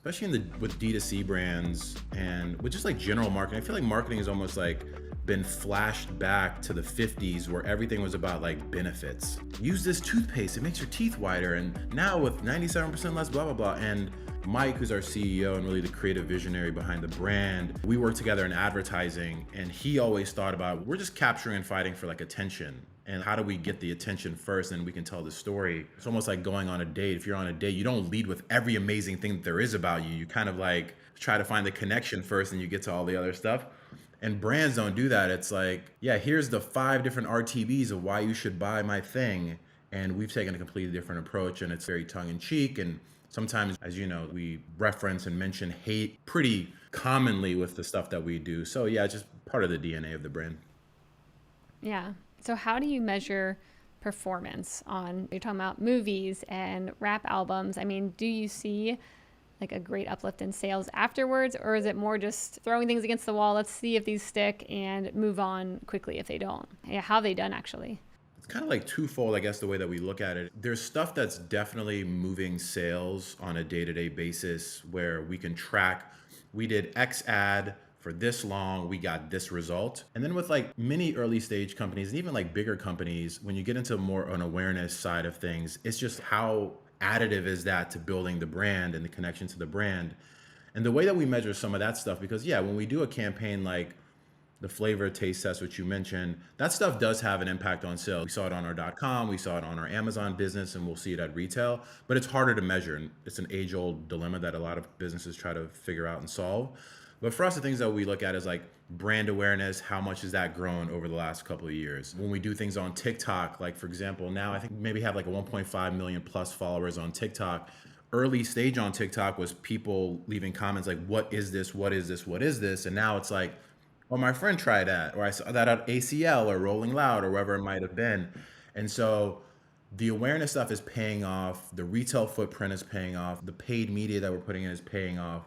especially with D2C brands and with just like general marketing. I feel like marketing has almost like been flashed back to the 50s where everything was about like benefits. Use this toothpaste, it makes your teeth whiter. And now with 97% less blah, blah, blah. And Mike, who's our CEO and really the creative visionary behind the brand, we work together in advertising, and he always thought about, we're just capturing and fighting for like attention. And how do we get the attention first and we can tell the story? It's almost like going on a date. If you're on a date, you don't lead with every amazing thing that there is about you. You kind of like try to find the connection first and you get to all the other stuff. And brands don't do that. It's like, yeah, here's the 5 different RTBs of why you should buy my thing. And we've taken a completely different approach, and it's very tongue in cheek. And sometimes, as you know, we reference and mention hate pretty commonly with the stuff that we do. So yeah, it's just part of the DNA of the brand. Yeah. So how do you measure performance on, you're talking about movies and rap albums? I mean, do you see like a great uplift in sales afterwards, or is it more just throwing things against the wall, let's see if these stick and move on quickly if they don't? Yeah, how have they done actually? It's kind of like twofold, I guess, the way that we look at it. There's stuff that's definitely moving sales on a day-to-day basis where we can track, we did X ad for this long, we got this result. And then with like many early stage companies and even like bigger companies, when you get into more an awareness side of things, it's just how additive is that to building the brand and the connection to the brand. And the way that we measure some of that stuff, because yeah, when we do a campaign like the flavor taste test, which you mentioned, that stuff does have an impact on sales. We saw it on our .com, we saw it on our Amazon business, and we'll see it at retail, but it's harder to measure. And it's an age-old dilemma that a lot of businesses try to figure out and solve. But for us, the things that we look at is like brand awareness, how much has that grown over the last couple of years? When we do things on TikTok, like for example, now I think maybe have like a 1.5 million plus followers on TikTok. Early stage on TikTok was people leaving comments like, what is this? What is this? What is this? And now it's like, well, my friend tried that, or I saw that at ACL or Rolling Loud or wherever it might have been. And so the awareness stuff is paying off. The retail footprint is paying off. The paid media that we're putting in is paying off.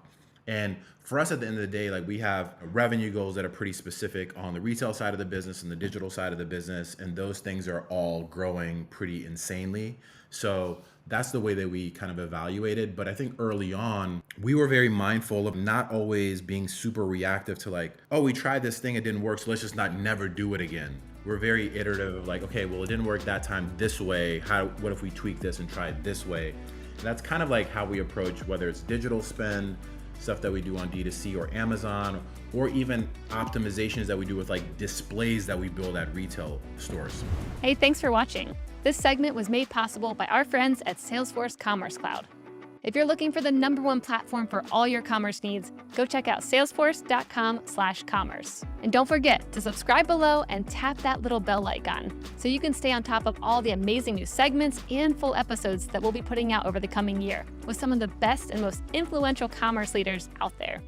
And for us at the end of the day, like we have revenue goals that are pretty specific on the retail side of the business and the digital side of the business. And those things are all growing pretty insanely. So that's the way that we kind of evaluated. But I think early on, we were very mindful of not always being super reactive to like, oh, we tried this thing, it didn't work, so let's just not never do it again. We're very iterative of like, okay, well, it didn't work that time this way. What if we tweak this and try it this way? And that's kind of like how we approach whether it's digital spend, stuff that we do on D2C or Amazon, or even optimizations that we do with like displays that we build at retail stores. Hey, thanks for watching. This segment was made possible by our friends at Salesforce Commerce Cloud. If you're looking for the #1 platform for all your commerce needs, go check out salesforce.com/commerce. And don't forget to subscribe below and tap that little bell icon so you can stay on top of all the amazing new segments and full episodes that we'll be putting out over the coming year with some of the best and most influential commerce leaders out there.